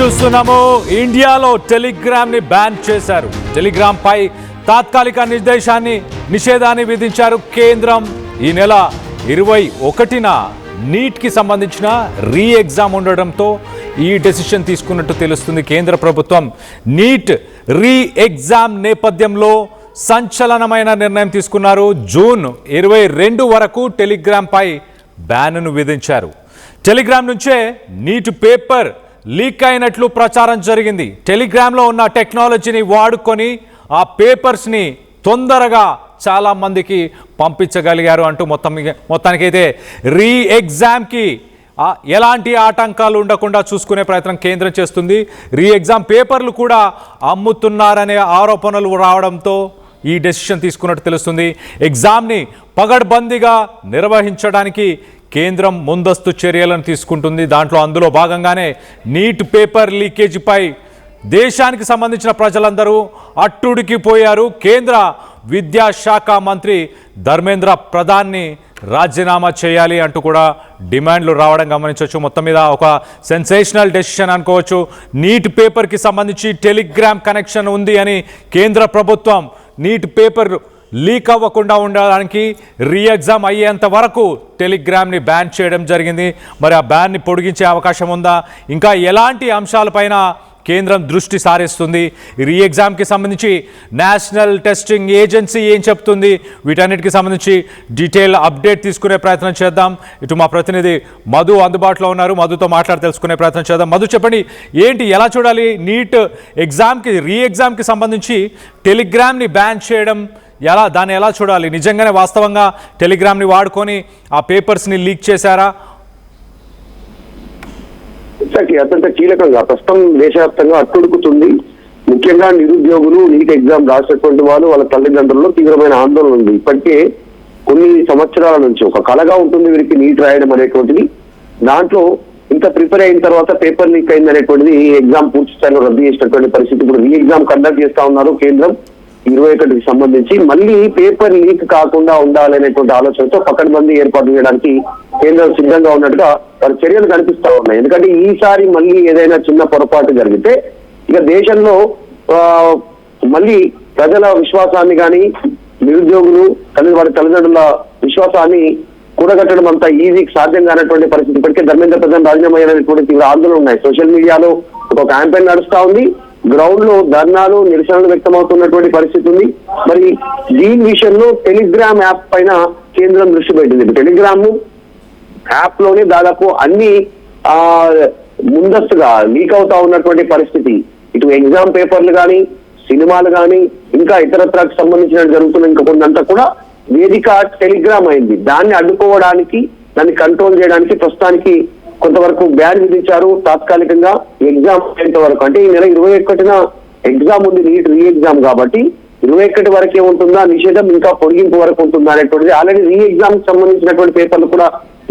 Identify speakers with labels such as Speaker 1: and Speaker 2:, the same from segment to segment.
Speaker 1: చూస్తున్నాము. ఇండియాలో టెలిగ్రామ్ ని బ్యాన్ చేశారు. టెలిగ్రామ్ పై తాత్కాలిక నిషేధాన్ని విధించారు కేంద్రం. ఈ నెల 21న నీట్ కి సంబంధించిన రీ ఎగ్జామ్ ఉండడంతో ఈ డెసిషన్ తీసుకున్నట్టు తెలుస్తుంది కేంద్ర ప్రభుత్వం. నీట్ రీ ఎగ్జామ్ నేపథ్యంలో సంచలనమైన నిర్ణయం తీసుకున్నారు. జూన్ 22 వరకు టెలిగ్రామ్ పై బ్యాన్ను విధించారు. టెలిగ్రామ్ నుంచే నీట్ పేపర్ లీక్ అయినట్లు ప్రచారం జరిగింది. టెలిగ్రామ్లో ఉన్న టెక్నాలజీని వాడుకొని ఆ పేపర్స్ని తొందరగా చాలా మందికి పంపించగలిగారు అంటూ మొత్తానికైతే రీ ఎగ్జామ్కి ఎలాంటి ఆటంకాలు ఉండకుండా చూసుకునే ప్రయత్నం కేంద్రం చేస్తుంది. రీ ఎగ్జామ్ పేపర్లు కూడా అమ్ముతున్నారనే ఆరోపణలు రావడంతో ఈ డెసిషన్ తీసుకున్నట్టు తెలుస్తుంది. ఎగ్జామ్ని పగడ్బందీగా నిర్వహించడానికి కేంద్రం ముందస్తు చర్యలను తీసుకుంటుంది. అందులో భాగంగానే నీట్ పేపర్ లీకేజీపై దేశానికి సంబంధించిన ప్రజలందరూ అట్టుడికిపోయారు. కేంద్ర విద్యాశాఖ మంత్రి ధర్మేంద్ర ప్రధాన్ని రాజీనామా చేయాలి అంటూ కూడా డిమాండ్లు రావడం గమనించవచ్చు. మొత్తం మీద ఒక సెన్సేషనల్ డెసిషన్ అనుకోవచ్చు. నీట్ పేపర్కి సంబంధించి టెలిగ్రామ్ కనెక్షన్ ఉంది అని కేంద్ర ప్రభుత్వం నీట్ పేపర్ లీక్ అవ్వకుండా ఉండడానికి రీ ఎగ్జామ్ అయ్యేంత వరకు టెలిగ్రామ్ని బ్యాన్ చేయడం జరిగింది. మరి ఆ బ్యాన్ని పొడిగించే అవకాశం ఉందా? ఇంకా ఎలాంటి అంశాలపైన కేంద్రం దృష్టి సారిస్తుంది? రీ ఎగ్జామ్కి సంబంధించి నేషనల్ టెస్టింగ్ ఏజెన్సీ ఏం చెప్తుంది? వీటన్నిటికి సంబంధించి డీటెయిల్ అప్డేట్ తీసుకునే ప్రయత్నం చేద్దాం. ఇటు మా ప్రతినిధి మధు అందుబాటులో ఉన్నారు. మధుతో మాట్లాడి తెలుసుకునే ప్రయత్నం చేద్దాం. మధు, చెప్పండి, ఏంటి, ఎలా చూడాలి నీట్ ఎగ్జామ్కి రీ ఎగ్జామ్కి సంబంధించి టెలిగ్రామ్ని బ్యాన్ చేయడం? దాన్ని ఎలా చూడాలి? నిజంగానే వాస్తవంగా టెలిగ్రామ్ని వాడుకొని ఆ పేపర్స్ని లీక్ చేశారా?
Speaker 2: అత్యంత కీలకంగా ప్రస్తుతం దేశవ్యాప్తంగా అట్టుడుకుతుంది. ముఖ్యంగా నిరుద్యోగులు, నీట్ ఎగ్జామ్ రాసేటువంటి వాళ్ళు, వాళ్ళ తల్లిదండ్రుల్లో తీవ్రమైన ఆందోళన ఉంది. ఇప్పటికే కొన్ని సంవత్సరాల నుంచి ఒక కళగా ఉంటుంది వీరికి నీట్ రాయడం అనేటువంటిది. దాంట్లో ఇంత ప్రిపేర్ అయిన తర్వాత పేపర్ లీక్ అయింది అనేటువంటిది ఎగ్జామ్ పూర్తి స్థాయిలో రద్దు చేసినటువంటి పరిస్థితి. ఇప్పుడు రీ ఎగ్జామ్ కండక్ట్ చేస్తా ఉన్నారు కేంద్రం 21కి సంబంధించి. మళ్ళీ పేపర్ లీక్ కాకుండా ఉండాలనేటువంటి ఆలోచనతో పకడ్బందీ ఏర్పాటు చేయడానికి కేంద్రం సిద్ధంగా ఉన్నట్టుగా వారి చర్యలు కనిపిస్తా ఉన్నాయి. ఎందుకంటే ఈసారి మళ్ళీ ఏదైనా చిన్న పొరపాటు జరిగితే ఇక దేశంలో మళ్ళీ ప్రజల విశ్వాసాన్ని కానీ, నిరుద్యోగులు వారి తల్లిదండ్రుల విశ్వాసాన్ని కూడగట్టడం అంత ఈజీకి సాధ్యం కానటువంటి పరిస్థితి. ఇప్పటికే ధర్మేంద్ర ప్రధాన్ రాజీనామా అయినటువంటి తీవ్ర ఆందోళనలు ఉన్నాయి. సోషల్ మీడియాలో ఒక క్యాంపెయిన్ నడుస్తా ఉంది. గ్రౌండ్ లో ధర్నాలు, నిరసనలు వ్యక్తమవుతున్నటువంటి పరిస్థితి ఉంది. మరి దీని విషయంలో టెలిగ్రామ్ యాప్ పైన కేంద్రం దృష్టి పెట్టింది. టెలిగ్రామ్ యాప్ లోనే దాదాపు అన్ని ముందస్తుగా లీక్ అవుతా ఉన్నటువంటి పరిస్థితి. ఇటు ఎగ్జామ్ పేపర్లు కానీ, సినిమాలు కానీ, ఇంకా ఇతరత్రకు సంబంధించిన జరుగుతున్న ఇంకా కొంత కూడా వేదిక టెలిగ్రామ్ అయింది. దాన్ని అడ్డుకోవడానికి, దాన్ని కంట్రోల్ చేయడానికి ప్రస్తుతానికి కొంతవరకు బ్యాన్ విధించారు తాత్కాలికంగా. ఎగ్జామ్ అయ్యేంత వరకు, అంటే ఈ నెల 21న ఎగ్జామ్ ఉంది, నీట్ రీ ఎగ్జామ్ కాబట్టి 21 వరకే ఉంటుందా నిషేధం, ఇంకా పొడిగింపు వరకు ఉంటుందా అనేటువంటిది. ఆల్రెడీ రీ ఎగ్జామ్ కి సంబంధించినటువంటి పేపర్లు కూడా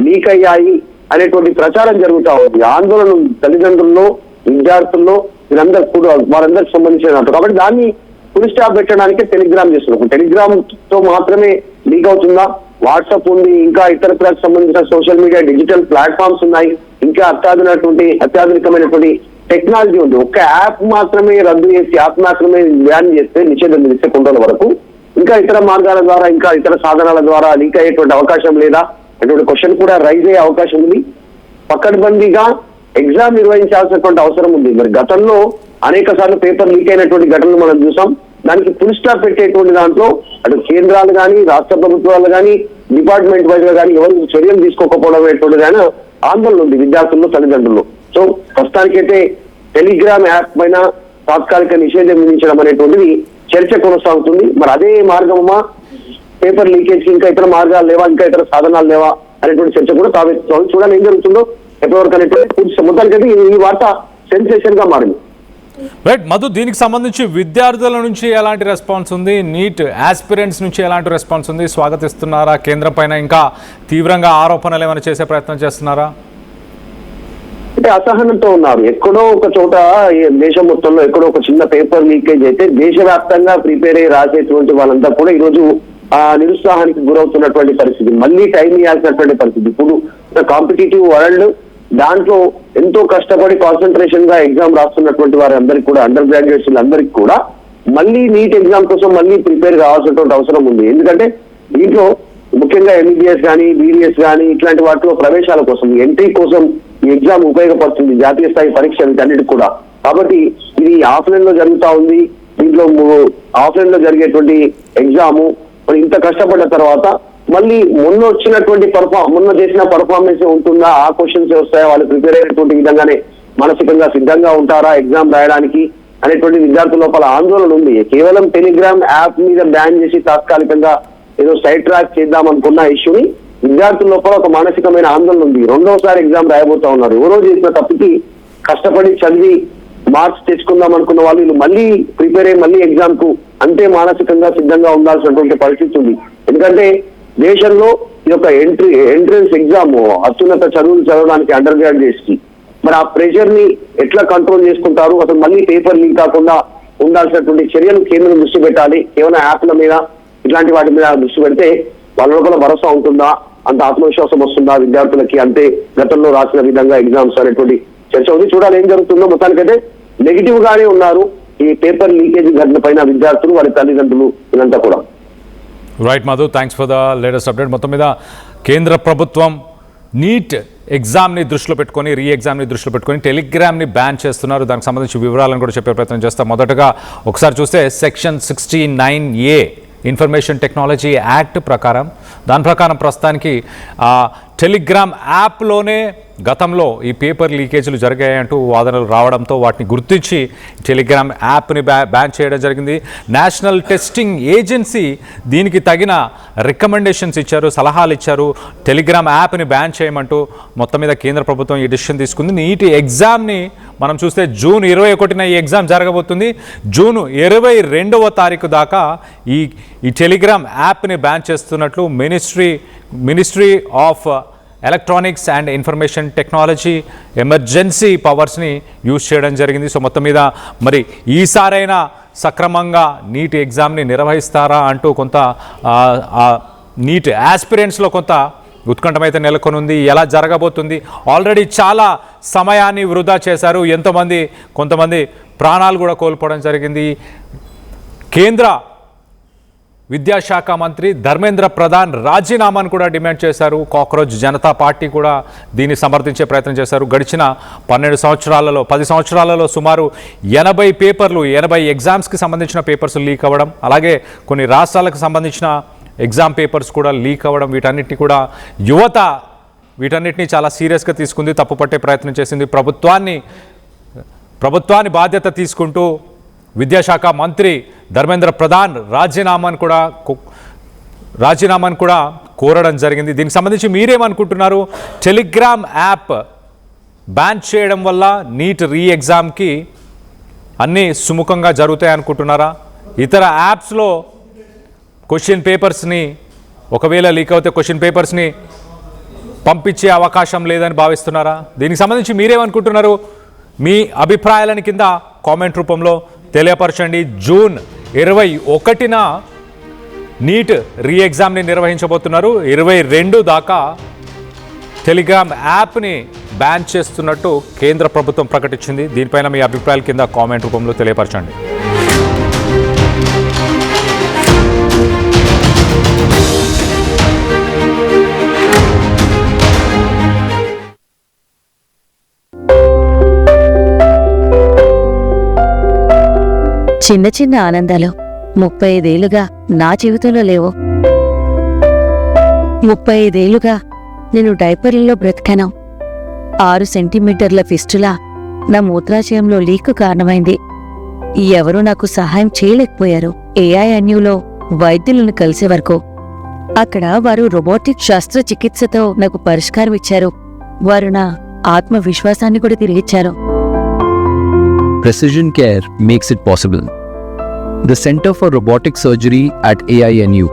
Speaker 2: లీక్ అయ్యాయి అనేటువంటి ప్రచారం జరుగుతా ఉంది. ఆందోళన తల్లిదండ్రుల్లో, విద్యార్థుల్లో, వీరందరూ కూడా వారందరికి సంబంధించిన కాబట్టి దాన్ని ఫుల్ స్టాప్ పెట్టడానికి టెలిగ్రామ్ చేస్తున్నారు. టెలిగ్రామ్ తో మాత్రమే లీక్ అవుతుందా? వాట్సాప్ ఉంది, ఇంకా ఇతరత్రకు సంబంధించిన సోషల్ మీడియా డిజిటల్ ప్లాట్ఫామ్స్ ఉన్నాయి, ఇంకా అత్యాధునికమైనటువంటి టెక్నాలజీ ఉంది. ఒక్క యాప్ మాత్రమే రద్దు చేసి, యాప్ మాత్రమే బ్యాన్ చేస్తే, నిషేధం విధిస్తే కొంత వరకు ఇంకా ఇతర మార్గాల ద్వారా, ఇంకా ఇతర సాధనాల ద్వారా లీక్ అయ్యేటువంటి అవకాశం లేదా అటువంటి క్వశ్చన్ కూడా రైజ్ అయ్యే అవకాశం ఉంది. పకడ్బందీగా ఎగ్జామ్ నిర్వహించాల్సినటువంటి అవసరం ఉంది. మరి గతంలో అనేక సార్లు పేపర్ లీక్ అయినటువంటి ఘటనలు మనం చూసాం. దానికి ఫుల్ స్టాప్ పెట్టేటువంటి దాంట్లో అటు కేంద్రాలు కానీ, రాష్ట్ర ప్రభుత్వాలు కానీ, డిపార్ట్మెంట్ వైజ్ గా కానీ ఎవరు చర్యలు తీసుకోకపోవడం అనేటువంటిది ఆయన ఆందోళన ఉంది విద్యార్థుల్లో, తల్లిదండ్రులు. సో ప్రస్తుతానికైతే టెలిగ్రామ్ యాప్ పైన తాత్కాలిక నిషేధం విధించడం అనేటువంటిది చర్చ కొనసాగుతుంది. మరి అదే మార్గమా, పేపర్ లీకేజ్ ఇంకా ఇతర మార్గాలు లేవా, ఇంకా ఇతర సాధనాలు లేవా అనేటువంటి చర్చ కూడా సాగుతుంది. చూడాలి ఏం జరుగుతుందో ఎప్పటివరకు అనేటువంటి. మొత్తానికైతే ఈ వార్త సెన్సేషన్ గా మారింది.
Speaker 1: రైట్ మధు, దీనికి సంబంధించి విద్యార్థుల నుంచి ఎలాంటి రెస్పాన్స్ ఉంది? నీట్ ఆస్పిరెంట్స్ నుంచి ఎలాంటి రెస్పాన్స్ ఉంది? స్వాగతిస్తున్నారా? కేంద్రం పైన ఇంకా తీవ్రంగా ఆరోపణలు ఏమైనా చేసే ప్రయత్నం చేస్తున్నారా?
Speaker 2: అంటే అసహనంతో ఉన్నారు. ఎక్కడో ఒక చోట దేశం మొత్తంలో ఎక్కడో ఒక చిన్న పేపర్ లీకేజ్ అయితే దేశవ్యాప్తంగా ప్రిపేర్ అయ్యి రాసేటువంటి వాళ్ళంతా కూడా ఈరోజు నిరుత్సాహానికి గురవుతున్నటువంటి పరిస్థితి. మళ్ళీ టైం ఇవ్వాల్సినటువంటి పరిస్థితి. ఇప్పుడు కాంపిటేటివ్ వరల్డ్ దాంట్లో ఎంతో కష్టపడి కాన్సన్ట్రేషన్ గా ఎగ్జామ్ రాస్తున్నటువంటి వారందరికీ కూడా, అండర్ గ్రాడ్యుయేట్స్ అందరికీ కూడా మళ్ళీ నీట్ ఎగ్జామ్ కోసం మళ్ళీ ప్రిపేర్ కావాల్సినటువంటి అవసరం ఉంది. ఎందుకంటే దీంట్లో ముఖ్యంగా ఎంబీబీఎస్ కానీ, బీడీఎస్ కానీ ఇట్లాంటి వాటిలో ప్రవేశాల కోసం, ఎంట్రీ కోసం ఈ ఎగ్జామ్ ఉపయోగపడుతుంది, జాతీయ స్థాయి పరీక్ష వీటన్నిటికి కూడా. కాబట్టి ఇది ఆఫ్లైన్ లో జరుగుతా ఉంది. దీంట్లో ఆఫ్లైన్ లో జరిగేటువంటి ఎగ్జాము మరి ఇంత కష్టపడ్డ తర్వాత మళ్ళీ మొన్న చేసిన పర్ఫార్మెన్స్ ఉంటుందా, ఆ క్వశ్చన్స్ వస్తాయా, వాళ్ళు ప్రిపేర్ అయినటువంటి విధంగానే మానసికంగా సిద్ధంగా ఉంటారా ఎగ్జామ్ రాయడానికి అనేటువంటి విద్యార్థుల లోపల ఆందోళన ఉంది. కేవలం టెలిగ్రామ్ యాప్ మీద బ్యాన్ చేసి తాత్కాలికంగా ఏదో సైడ్ ట్రాక్ చేద్దాం అనుకున్న ఇష్యూని విద్యార్థుల లోపల ఒక మానసికమైన ఆందోళన ఉంది. రెండోసారి ఎగ్జామ్ రాయబోతా ఉన్నారు. ఎవరో చేసిన తప్పుకి కష్టపడి చదివి మార్క్స్ తెచ్చుకుందాం అనుకున్న వాళ్ళు వీళ్ళు మళ్ళీ ప్రిపేర్ అయ్యి మళ్ళీ ఎగ్జామ్ కు అంతే మానసికంగా సిద్ధంగా ఉండాల్సినటువంటి పరిస్థితి ఉంది. ఎందుకంటే దేశంలో ఈ యొక్క ఎంట్రన్స్ ఎగ్జామ్ అత్యున్నత చదువులు చదవడానికి అండర్ గ్రాడ్యుయేట్స్ కి మరి ఆ ప్రెషర్ ని ఎట్లా కంట్రోల్ చేసుకుంటారు, అసలు మళ్ళీ పేపర్ లీక్ కాకుండా ఉండాల్సినటువంటి చర్యలు కేంద్రం దృష్టి పెట్టాలి. కేవలం యాప్ల మీద ఇట్లాంటి వాటి మీద దృష్టి పెడితే వాళ్ళ లోపల భరోసా ఉంటుందా, అంత ఆత్మవిశ్వాసం వస్తుందా విద్యార్థులకి, అంతే గతంలో రాసిన విధంగా ఎగ్జామ్స్ అనేటువంటి చర్చ ఉంది. చూడాలి ఏం జరుగుతుందో. మొత్తానికైతే నెగిటివ్ గానే ఉన్నారు ఈ పేపర్ లీకేజ్ ఘటన పైన విద్యార్థులు, వారి తల్లిదండ్రులు, ఇదంతా కూడా.
Speaker 1: Right Madhu, thanks for the latest update. మొత్తం మీద కేంద్ర ప్రభుత్వం నీట్ ఎగ్జామ్ని దృష్టిలో పెట్టుకొని, రీ ఎగ్జామ్ని దృష్టిలో పెట్టుకొని టెలిగ్రామ్ని బ్యాన్ చేస్తున్నారు. దానికి సంబంధించి వివరాలను కూడా చెప్పే ప్రయత్నం చేస్తాం. మొదటగా ఒకసారి చూస్తే section 69A information technology act ప్రకారం, దాని ప్రకారం ప్రస్తుతానికి టెలిగ్రామ్ యాప్లోనే గతంలో ఈ పేపర్ లీకేజీలు జరిగాయంటూ వాదనలు రావడంతో వాటిని గుర్తించి టెలిగ్రామ్ యాప్ని బ్యాన్ చేయడం జరిగింది. నేషనల్ టెస్టింగ్ ఏజెన్సీ దీనికి తగిన రికమెండేషన్స్ ఇచ్చారు, సలహాలు ఇచ్చారు. టెలిగ్రామ్ యాప్ని బ్యాన్ చేయమంటూ మొత్తం మీద కేంద్ర ప్రభుత్వం ఈ డిసిషన్ తీసుకుంది. నీటి ఎగ్జామ్ని మనం చూస్తే జూన్ 21న ఈ ఎగ్జామ్ జరగబోతుంది. జూన్ 22వ తారీఖు దాకా ఈ టెలిగ్రామ్ యాప్ని బ్యాన్ చేస్తున్నట్లు ministry of electronics and information technology emergency పవర్స్ని యూజ్ చేయడం జరిగింది. సో మొత్తం మీద మరి ఈసారైనా సక్రమంగా నీట్ ఎగ్జామ్ని నిర్వహిస్తారా అంటూ కొంత నీట్ యాస్పిరెంట్స్లో కొంత ఉత్కంఠమైతే నెలకొనుంది. ఎలా జరగబోతుంది? ఆల్రెడీ చాలా సమయాన్ని వృధా చేశారు. కొంతమంది ప్రాణాలు కూడా కోల్పోవడం జరిగింది. కేంద్ర విద్యాశాఖ మంత్రి ధర్మేంద్ర ప్రధాన్ రాజీనామాను కూడా డిమాండ్ చేశారు. కాక్రోచ్ జనతా పార్టీ కూడా దీన్ని సమర్థించే ప్రయత్నం చేశారు. గడిచిన 10 సంవత్సరాలలో సుమారు 80 పేపర్లు, 80 ఎగ్జామ్స్కి సంబంధించిన పేపర్స్ లీక్ అవ్వడం, అలాగే కొన్ని రాష్ట్రాలకు సంబంధించిన ఎగ్జామ్ పేపర్స్ కూడా లీక్ అవ్వడం, వీటన్నిటిని కూడా యువత వీటన్నిటిని చాలా సీరియస్గా తీసుకుంది, తప్పుపట్టే ప్రయత్నం చేసింది. ప్రభుత్వాన్ని బాధ్యత తీసుకుంటూ విద్యాశాఖ మంత్రి ధర్మేంద్ర ప్రధాన్ రాజీనామాను కూడా కోరడం జరిగింది. దీనికి సంబంధించి మీరేమనుకుంటున్నారు? టెలిగ్రామ్ యాప్ బ్యాన్ చేయడం వల్ల నీట్ రీ ఎగ్జామ్కి అన్నీ సుముఖంగా జరుగుతాయి అనుకుంటున్నారా? ఇతర యాప్స్లో క్వశ్చన్ పేపర్స్ని ఒకవేళ లీక్ అవుతే క్వశ్చన్ పేపర్స్ని పంపించే అవకాశం లేదని భావిస్తున్నారా? దీనికి సంబంధించి మీరేమనుకుంటున్నారు? మీ అభిప్రాయాలను కింద కామెంట్ రూపంలో తెలియపరచండి. జూన్ 21న నీట్ రీ ఎగ్జామ్ని నిర్వహించబోతున్నారు. 22 దాకా టెలిగ్రామ్ యాప్ని బ్యాన్ చేస్తున్నట్టు కేంద్ర ప్రభుత్వం ప్రకటించింది. దీనిపైన మీ అభిప్రాయాల కింద కామెంట్ రూపంలో తెలియపరచండి.
Speaker 3: చిన్న చిన్న ఆనందాలు 35 ఏళ్లుగా నా జీవితంలో లేవు. 35 ఏళ్లుగా నేను డైపర్లలో బ్రతికాను. 6 సెంటీమీటర్ల ఫిస్టులా నా మూత్రాశయంలో లీక్ కారణమైంది. ఎవరూ నాకు సహాయం చేయలేకపోయారు. ఏఐఎన్యూలో వైద్యులను కలిసే వరకు. అక్కడ వారు రోబోటిక్ శస్త్రచికిత్సతో నాకు పరిష్కారం ఇచ్చారు. వారు నా ఆత్మవిశ్వాసాన్ని కూడా తిరిగిచ్చారు.
Speaker 4: Precision care makes it possible. The Center for Robotic Surgery at AINU